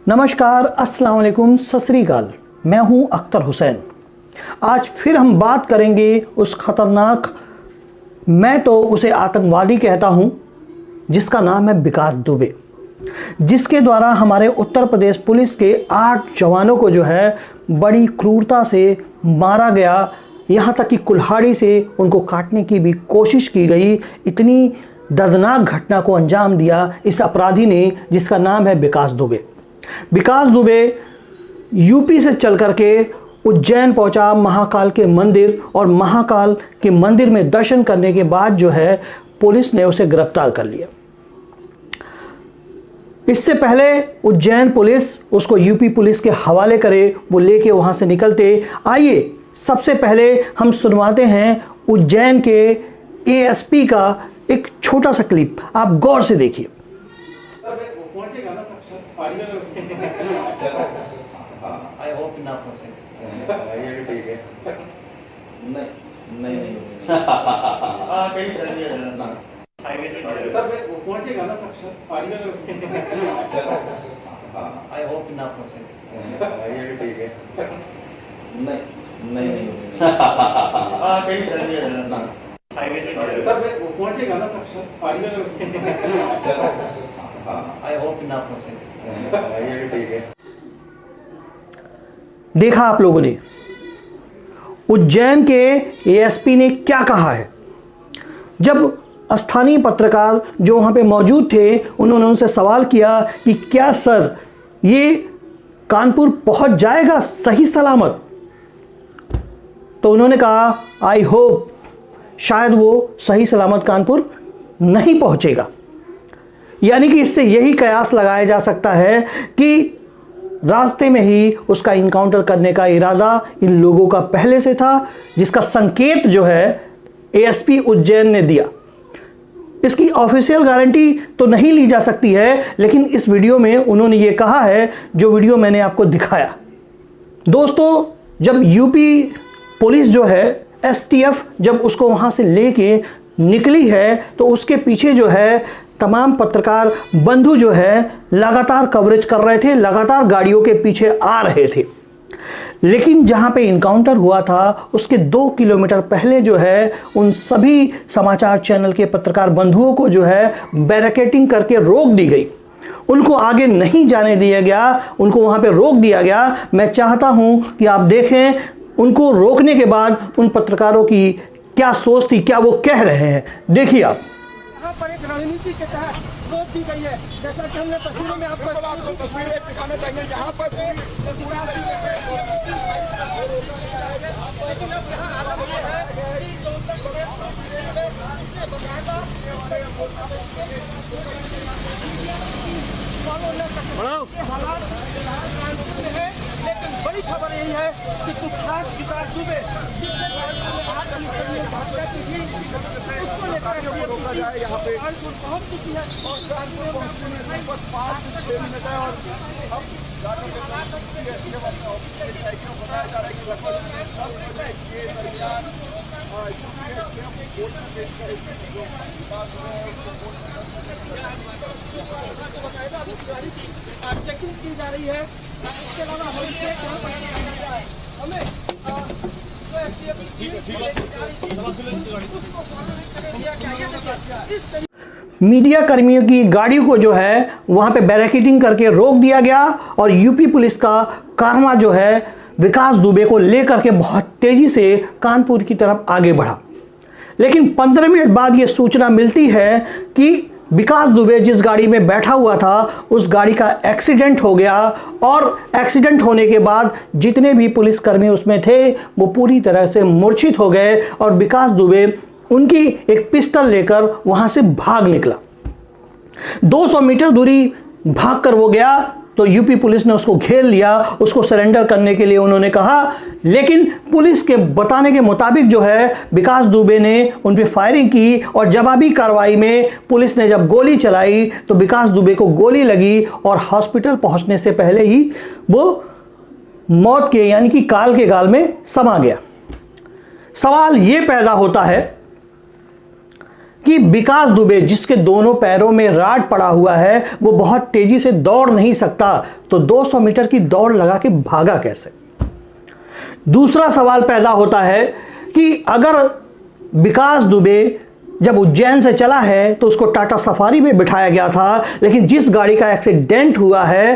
नमस्कार, अस्सलाम वालेकुम, सत श्री अकाल। मैं हूं अख्तर हुसैन। आज फिर हम बात करेंगे उस खतरनाक, मैं तो उसे आतंकवादी कहता हूं, जिसका नाम है विकास दुबे, जिसके द्वारा हमारे उत्तर प्रदेश पुलिस के 8 जवानों को जो है बड़ी क्रूरता से मारा गया। यहाँ तक कि कुल्हाड़ी से उनको काटने की भी कोशिश की गई। इतनी दर्दनाक घटना को अंजाम दिया इस अपराधी ने, जिसका नाम है विकास दुबे। विकास दुबे यूपी से चल करके उज्जैन पहुंचा महाकाल के मंदिर, और महाकाल के मंदिर में दर्शन करने के बाद जो है पुलिस ने उसे गिरफ्तार कर लिया। इससे पहले उज्जैन पुलिस उसको यूपी पुलिस के हवाले करे, वो लेके वहां से निकलते। आइए सबसे पहले हम सुनवाते हैं उज्जैन के एएसपी का एक छोटा सा क्लिप, आप गौर से देखिए। आई होप ना पहुंचे। ये भी ठीक है। नहीं कहीं चलिए ना, हाईवे से वो पहुंचेगा ना सब आई होप ना पहुंचे। ये भी ठीक है। नहीं कहीं चलिए ना, हाईवे से वो पहुंचेगा ना सब आई होप ना पहुंचे। ये भी ठीक है। देखा आप लोगों ने उज्जैन के एएसपी ने क्या कहा है। जब स्थानीय पत्रकार जो वहां पे मौजूद थे, उन्होंने उनसे सवाल किया कि क्या सर ये कानपुर पहुंच जाएगा सही सलामत, तो उन्होंने कहा आई होप, शायद वो सही सलामत कानपुर नहीं पहुंचेगा। यानी कि इससे यही कयास लगाया जा सकता है कि रास्ते में ही उसका इनकाउंटर करने का इरादा इन लोगों का पहले से था, जिसका संकेत जो है एएसपी उज्जैन ने दिया। इसकी ऑफिशियल गारंटी तो नहीं ली जा सकती है, लेकिन इस वीडियो में उन्होंने ये कहा है, जो वीडियो मैंने आपको दिखाया। दोस्तों, जब यूपी पुलिस जो है एसटीएफ जब उसको वहां से लेके निकली है, तो उसके पीछे जो है तमाम पत्रकार बंधु जो है लगातार कवरेज कर रहे थे, लगातार गाड़ियों के पीछे आ रहे थे। लेकिन जहां पे इनकाउंटर हुआ था उसके 2 किलोमीटर पहले जो है उन सभी समाचार चैनल के पत्रकार बंधुओं को जो है बैरिकेडिंग करके रोक दी गई। उनको आगे नहीं जाने दिया गया, उनको वहां पे रोक दिया गया। मैं चाहता हूं कि आप देखें उनको रोकने के बाद उन पत्रकारों की क्या सोच थी, क्या वो कह रहे हैं। देखिए आप। यहाँ पर एक रणनीति के तहत रोक दी गई है, जैसा कि हमने तस्वीरों में आपको तस्वीरें दिखाना चाहिए। यहाँ पर लेकिन अब यहाँ आलम ये है कि जो उत्तर प्रदेश है, लेकिन बड़ी खबर यही है कि कुख्यात विकास दुबे उसको लेकर रोका जाए। यहाँ पे कानपुर पहुंच चुकी है और कानपुर पहुंचने में बस 5 से 6 मिनट है। और अब बताया जा रहा है कि लगभग 10 बजे के दरमियान कोर्ट में पेश करेगी। जो बात है उसको कोर्ट में चेकिंग की जा रही है। इसके अलावा हमें मीडिया कर्मियों की गाड़ी को जो है वहां पे बैरिकेडिंग करके रोक दिया गया, और यूपी पुलिस का कारवां जो है विकास दुबे को लेकर के बहुत तेजी से कानपुर की तरफ आगे बढ़ा। लेकिन 15 मिनट बाद यह सूचना मिलती है कि विकास दुबे जिस गाड़ी में बैठा हुआ था उस गाड़ी का एक्सीडेंट हो गया, और एक्सीडेंट होने के बाद जितने भी पुलिसकर्मी उसमें थे वो पूरी तरह से मूर्छित हो गए, और विकास दुबे उनकी एक पिस्टल लेकर वहां से भाग निकला। 200 मीटर दूरी भागकर वो गया तो यूपी पुलिस ने उसको घेर लिया, उसको सरेंडर करने के लिए उन्होंने कहा। लेकिन पुलिस के बताने के मुताबिक जो है विकास दुबे ने उन पर फायरिंग की, और जवाबी कार्रवाई में पुलिस ने जब गोली चलाई तो विकास दुबे को गोली लगी, और हॉस्पिटल पहुंचने से पहले ही वो मौत के यानी कि काल के गाल में समा गया। सवाल ये पैदा होता है कि विकास दुबे, जिसके दोनों पैरों में राड पड़ा हुआ है, वो बहुत तेजी से दौड़ नहीं सकता, तो 200 मीटर की दौड़ लगा के भागा कैसे? दूसरा सवाल पैदा होता है कि अगर विकास दुबे जब उज्जैन से चला है तो उसको टाटा सफारी में बिठाया गया था, लेकिन जिस गाड़ी का एक्सीडेंट हुआ है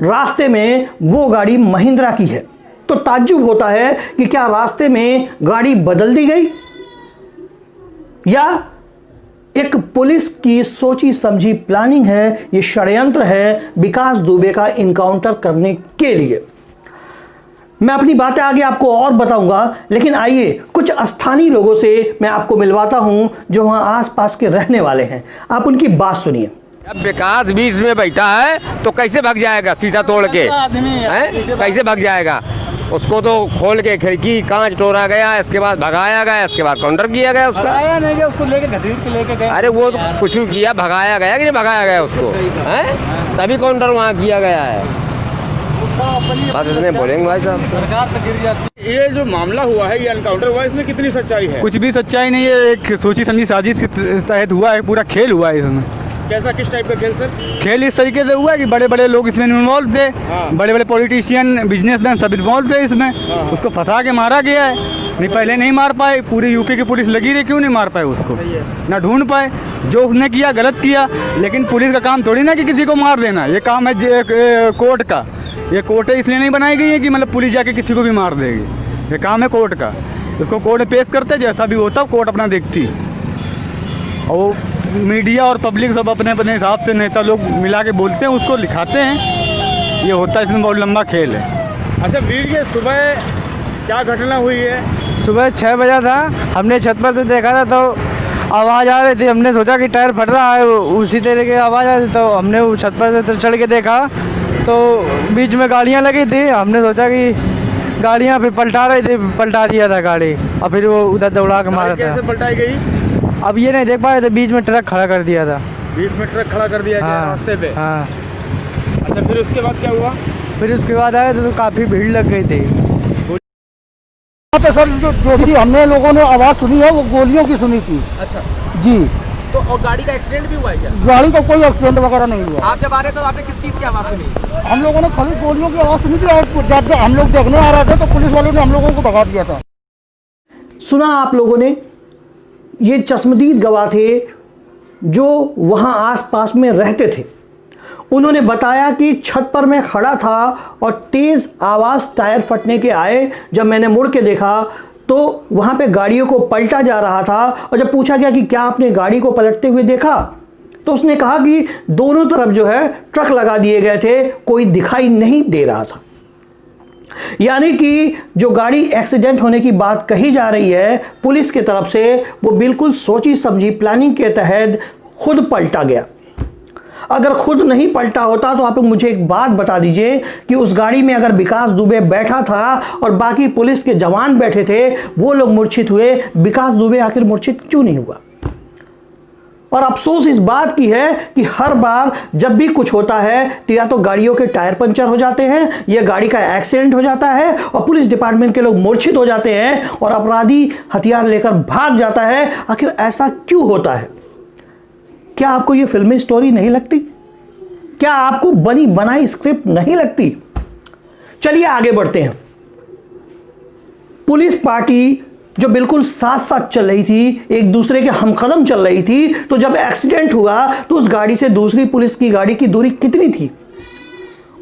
रास्ते में वो गाड़ी महिंद्रा की है, तो ताज्जुब होता है कि क्या रास्ते में गाड़ी बदल दी गई या एक पुलिस की सोची समझी प्लानिंग है, ये षड्यंत्र है विकास दुबे का इनकाउंटर करने के लिए। मैं अपनी बातें आगे आपको और बताऊंगा, लेकिन आइए कुछ स्थानीय लोगों से मैं आपको मिलवाता हूं जो वहां आसपास के रहने वाले हैं। आप उनकी बात सुनिए। अब विकास बीच में बैठा है तो कैसे भाग जाएगा? शीशा तोड़ के हैं? कैसे भाग जाएगा? उसको तो खोल के खिड़की कांच तोड़ा गया, इसके बाद भगाया गया, इसके बाद काउंटर किया गया उसका। भगाया नहीं गया, उसको लेके घसीट के लेके गए। अरे वो तो कुछ किया, भगाया गया कि नहीं भगाया गया उसको? हैं? तभी काउंटर वहाँ किया गया है। बस इतने बोलेंगे भाई साहब। सरकार तो गिर जाती। ये जो मामला हुआ है, ये एनकाउंटर हुआ है, इसमें कितनी सच्चाई है? कुछ भी सच्चाई नहीं है, एक सोची समझी साजिश के तहत हुआ है, पूरा खेल हुआ है इसमें। कैसा, किस टाइप का खेल सर? खेल इस तरीके से हुआ है कि बड़े बड़े लोग इसमें इन्वॉल्व थे, बड़े बड़े पॉलिटिशियन, बिजनेसमैन सब इन्वॉल्व थे इसमें। उसको फंसा के मारा गया है। नहीं पहले नहीं मार पाए, पूरी यूपी की पुलिस लगी रही, क्यों नहीं मार पाए उसको? ना ढूंढ पाए। जो उसने किया गलत किया, लेकिन पुलिस का काम थोड़ी ना कि किसी को मार देना। ये काम है कोर्ट का। ये कोर्ट इसलिए नहीं बनाई गई है कि मतलब पुलिस जाके किसी को भी मार देगी। ये काम है कोर्ट का। उसको कोर्ट में पेश करते, जैसा भी होता कोर्ट अपना देखती। और मीडिया और पब्लिक सब अपने अपने हिसाब से नेता लोग मिला के बोलते हैं, उसको लिखाते हैं। ये होता है, इसमें बहुत लंबा खेल है। अच्छा वीर, ये सुबह क्या घटना हुई है? सुबह 6 बजा था, हमने छत पर से देखा था तो आवाज़ आ रही थी। हमने सोचा कि टायर फट रहा है, उसी तरह की आवाज़ आ रही, तो हमने वो छत पर से चढ़ के देखा तो बीच में गाड़ियाँ लगी थी। हमने सोचा कि गाड़ियाँ फिर पलटा रही थी, पलटा दिया था गाड़ी, और फिर वो उधर दौड़ा के मारा था। कैसे पलटाई गई? अब ये नहीं देख पाए थे, बीच में ट्रक खड़ा कर दिया था। बीच में ट्रक खड़ा कर दिया गया रास्ते पे? हाँ। अच्छा, फिर उसके बाद क्या हुआ? फिर उसके बाद आए तो काफ़ी भीड़ लग गई थी। पे सर जो भी हमने लोगों ने आवाज़ सुनी है वो गोलियों की सुनी थी। अच्छा, जी। तो और गाड़ी का एक्सीडेंट भी हुआ है क्या? गाड़ी का कोई एक्सीडेंट वगैरह नहीं हुआ। आप जब आ रहे थे तो आपने किस चीज़ की आवाज़ सुनी? हम लोगों ने खाली गोलियों की आवाज़ सुनी थी, और जब हम लोग देखने आ रहे थे तो पुलिस वालों ने हम लोगों को भगा दिया था। सुना आप लोगों ने, ये चश्मदीद गवाह थे जो वहाँ आसपास में रहते थे। उन्होंने बताया कि छत पर मैं खड़ा था और तेज़ आवाज़ टायर फटने के आए। जब मैंने मुड़ के देखा तो वहाँ पे गाड़ियों को पलटा जा रहा था, और जब पूछा गया कि क्या आपने गाड़ी को पलटते हुए देखा, तो उसने कहा कि दोनों तरफ जो है ट्रक लगा दिए गए थे, कोई दिखाई नहीं दे रहा था। यानी कि जो गाड़ी एक्सीडेंट होने की बात कही जा रही है पुलिस की तरफ से, वो बिल्कुल सोची समझी प्लानिंग के तहत खुद पलटा गया। अगर खुद नहीं पलटा होता तो आप लोग मुझे एक बात बता दीजिए कि उस गाड़ी में अगर विकास दुबे बैठा था और बाकी पुलिस के जवान बैठे थे, वो लोग मूर्छित हुए, विकास दुबे आखिर मूर्छित क्यों नहीं हुआ? और अफसोस इस बात की है कि हर बार जब भी कुछ होता है तो या तो गाड़ियों के टायर पंचर हो जाते हैं, या गाड़ी का एक्सीडेंट हो जाता है और पुलिस डिपार्टमेंट के लोग मूर्छित हो जाते हैं और अपराधी हथियार लेकर भाग जाता है। आखिर ऐसा क्यों होता है? क्या आपको ये फिल्मी स्टोरी नहीं लगती? क्या आपको बनी बनाई स्क्रिप्ट नहीं लगती? चलिए आगे बढ़ते हैं। पुलिस पार्टी जो बिल्कुल साथ साथ चल रही थी, एक दूसरे के हमकदम चल रही थी, तो जब एक्सीडेंट हुआ तो उस गाड़ी से दूसरी पुलिस की गाड़ी की दूरी कितनी थी?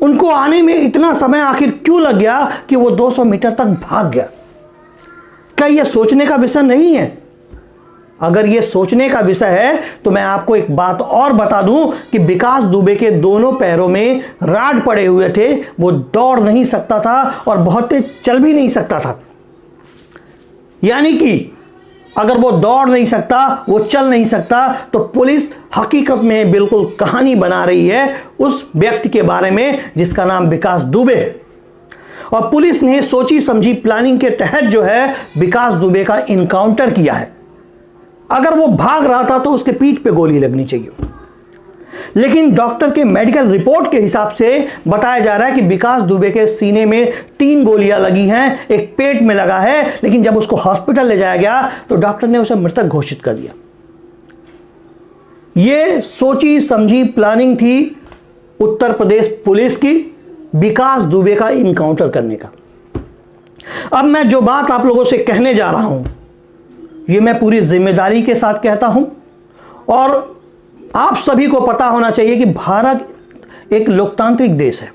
उनको आने में इतना समय आखिर क्यों लग गया कि वो 200 मीटर तक भाग गया? क्या यह सोचने का विषय नहीं है? अगर यह सोचने का विषय है तो मैं आपको एक बात और बता दूं कि विकास दुबे के दोनों पैरों में राड पड़े हुए थे। वो दौड़ नहीं सकता था और बहुत तेज चल भी नहीं सकता था। यानी कि अगर वो दौड़ नहीं सकता, वो चल नहीं सकता, तो पुलिस हकीकत में बिल्कुल कहानी बना रही है उस व्यक्ति के बारे में जिसका नाम विकास दुबे है। और पुलिस ने सोची समझी प्लानिंग के तहत जो है विकास दुबे का इनकाउंटर किया है। अगर वो भाग रहा था तो उसके पीठ पे गोली लगनी चाहिए, लेकिन डॉक्टर के मेडिकल रिपोर्ट के हिसाब से बताया जा रहा है कि विकास दुबे के सीने में 3 गोलियां लगी हैं, एक पेट में लगा है, लेकिन जब उसको हॉस्पिटल ले जाया गया तो डॉक्टर ने उसे मृतक घोषित कर दिया। ये सोची समझी प्लानिंग थी उत्तर प्रदेश पुलिस की विकास दुबे का इनकाउंटर करने का। अब मैं जो बात आप लोगों से कहने जा रहा हूं, ये मैं पूरी जिम्मेदारी के साथ कहता हूं और आप सभी को पता होना चाहिए कि भारत एक लोकतांत्रिक देश है।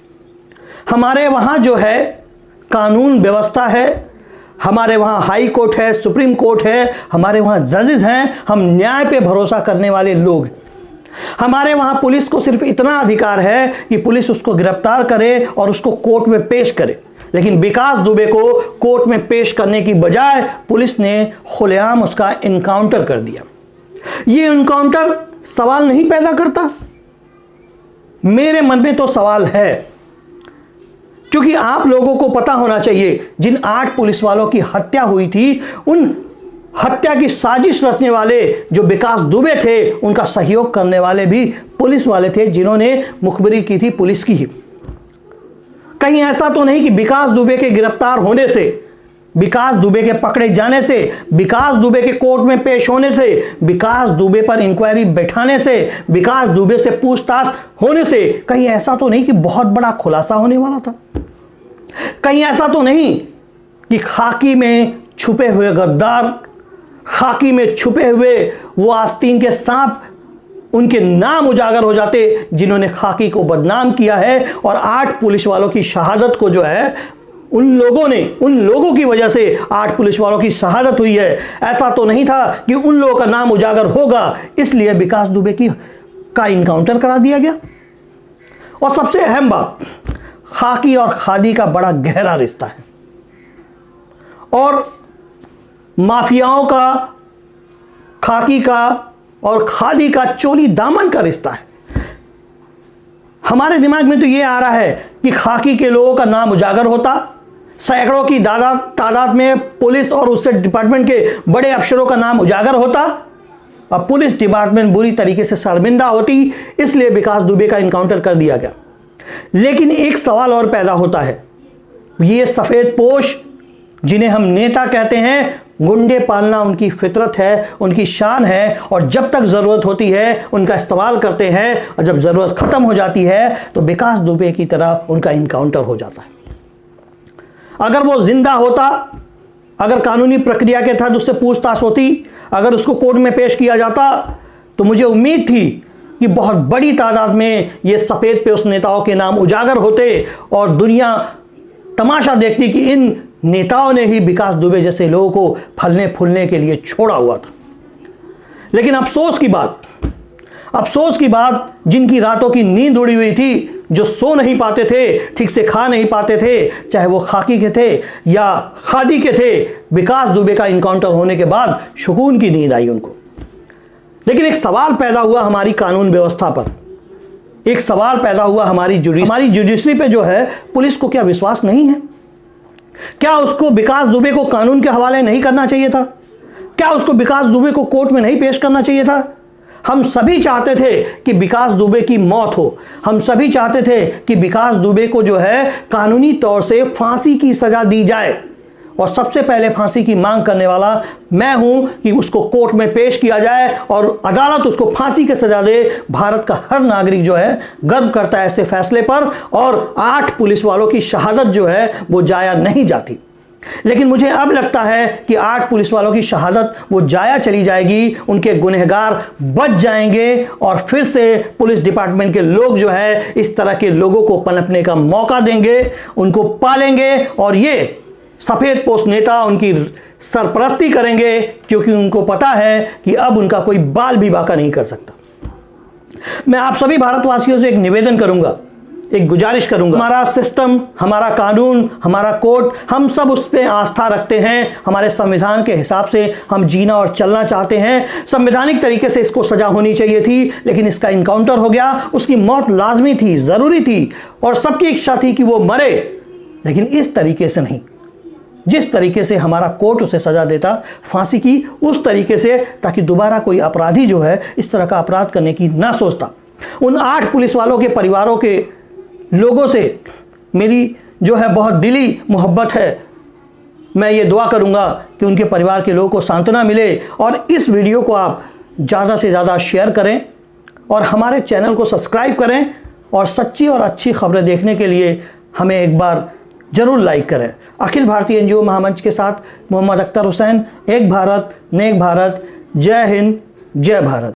हमारे वहां जो है कानून व्यवस्था है, हमारे वहाँ हाई कोर्ट है, सुप्रीम कोर्ट है, हमारे वहाँ जजेस हैं, हम न्याय पे भरोसा करने वाले लोग हैं। हमारे वहाँ पुलिस को सिर्फ इतना अधिकार है कि पुलिस उसको गिरफ्तार करे और उसको कोर्ट में पेश करे, लेकिन विकास दुबे को कोर्ट में पेश करने की बजाय पुलिस ने खुलेआम उसका इनकाउंटर कर दिया। ये इनकाउंटर सवाल नहीं पैदा करता? मेरे मन में तो सवाल है, क्योंकि आप लोगों को पता होना चाहिए जिन 8 पुलिस वालों की हत्या हुई थी, उन हत्या की साजिश रचने वाले जो विकास दुबे थे, उनका सहयोग करने वाले भी पुलिस वाले थे जिन्होंने मुखबिरी की थी पुलिस की ही। कहीं ऐसा तो नहीं कि विकास दुबे के गिरफ्तार होने से, विकास दुबे के पकड़े जाने से, विकास दुबे के कोर्ट में पेश होने से, विकास दुबे पर इंक्वायरी बैठाने से, विकास दुबे से पूछताछ होने से कहीं ऐसा तो नहीं कि बहुत बड़ा खुलासा होने वाला था? कहीं ऐसा तो नहीं कि खाकी में छुपे हुए गद्दार, खाकी में छुपे हुए वो आस्तीन के सांप, उनके नाम उजागर हो जाते जिन्होंने खाकी को बदनाम किया है और 8 पुलिस वालों की शहादत को जो है उन लोगों की वजह से 8 पुलिस वालों की शहादत हुई है। ऐसा तो नहीं था कि उन लोगों का नाम उजागर होगा इसलिए विकास दुबे का इनकाउंटर करा दिया गया। और सबसे अहम बात, खाकी और खादी का बड़ा गहरा रिश्ता है और माफियाओं का खाकी का और खादी का चोली दामन का रिश्ता है। हमारे दिमाग में तो ये आ रहा है कि खाकी के लोगों का नाम उजागर होता, सैकड़ों की तादाद में पुलिस और उससे डिपार्टमेंट के बड़े अफसरों का नाम उजागर होता और पुलिस डिपार्टमेंट बुरी तरीके से शर्मिंदा होती, इसलिए विकास दुबे का इनकाउंटर कर दिया गया। लेकिन एक सवाल और पैदा होता है, ये सफेद पोश जिन्हें हम नेता कहते हैं, गुंडे पालना उनकी फितरत है, उनकी शान है और जब तक ज़रूरत होती है उनका इस्तेमाल करते हैं और जब ज़रूरत ख़त्म हो जाती है तो विकास दुबे की तरह उनका इनकाउंटर हो जाता है। अगर वो जिंदा होता, अगर कानूनी प्रक्रिया के तहत उससे पूछताछ होती, अगर उसको कोर्ट में पेश किया जाता तो मुझे उम्मीद थी कि बहुत बड़ी तादाद में ये सफ़ेद पोश नेताओं के नाम उजागर होते और दुनिया तमाशा देखती कि इन नेताओं ने ही विकास दुबे जैसे लोगों को फलने फूलने के लिए छोड़ा हुआ था। लेकिन अफसोस की बात, जिनकी रातों की नींद उड़ी हुई थी, जो सो नहीं पाते थे, ठीक से खा नहीं पाते थे, चाहे वो खाकी के थे या खादी के थे, विकास दुबे का इनकाउंटर होने के बाद सुकून की नींद आई उनको। लेकिन एक सवाल पैदा हुआ हमारी कानून व्यवस्था पर, एक सवाल पैदा हुआ हमारी जुडिशरी पे जो है, पुलिस को क्या विश्वास नहीं है? क्या उसको विकास दुबे को कानून के हवाले नहीं करना चाहिए था? क्या उसको विकास दुबे को कोर्ट में नहीं पेश करना चाहिए था? हम सभी चाहते थे कि विकास दुबे की मौत हो, हम सभी चाहते थे कि विकास दुबे को जो है कानूनी तौर से फांसी की सजा दी जाए और सबसे पहले फांसी की मांग करने वाला मैं हूं कि उसको कोर्ट में पेश किया जाए और अदालत उसको फांसी की सजा दे। भारत का हर नागरिक जो है गर्व करता है ऐसे फैसले पर और 8 पुलिस वालों की शहादत जो है वो जाया नहीं जाती। लेकिन मुझे अब लगता है कि 8 पुलिस वालों की शहादत वो जाया चली जाएगी, उनके गुनहगार बच जाएंगे और फिर से पुलिस डिपार्टमेंट के लोग जो है इस तरह के लोगों को पनपने का मौका देंगे, उनको पालेंगे और ये सफ़ेद पोश नेता उनकी सरपरस्ती करेंगे क्योंकि उनको पता है कि अब उनका कोई बाल भी बाका नहीं कर सकता। मैं आप सभी भारतवासियों से एक निवेदन करूंगा, एक गुजारिश करूंगा, हमारा सिस्टम, हमारा कानून, हमारा कोर्ट, हम सब उस पर आस्था रखते हैं, हमारे संविधान के हिसाब से हम जीना और चलना चाहते हैं। संवैधानिक तरीके से इसको सजा होनी चाहिए थी, लेकिन इसका इनकाउंटर हो गया। उसकी मौत लाजमी थी, ज़रूरी थी और सबकी इच्छा थी कि वो मरे, लेकिन इस तरीके से नहीं, जिस तरीके से हमारा कोर्ट उसे सजा देता फांसी की, उस तरीके से, ताकि दोबारा कोई अपराधी जो है इस तरह का अपराध करने की ना सोचता। उन 8 पुलिस वालों के परिवारों के लोगों से मेरी जो है बहुत दिली मोहब्बत है। मैं ये दुआ करूंगा कि उनके परिवार के लोगों को सांत्वना मिले और इस वीडियो को आप ज़्यादा से ज़्यादा शेयर करें और हमारे चैनल को सब्सक्राइब करें और सच्ची और अच्छी खबरें देखने के लिए हमें एक बार ज़रूर लाइक करें। अखिल भारतीय एनजीओ महामंच के साथ मोहम्मद अख्तर हुसैन, एक भारत नेक भारत, जय हिंद जय भारत।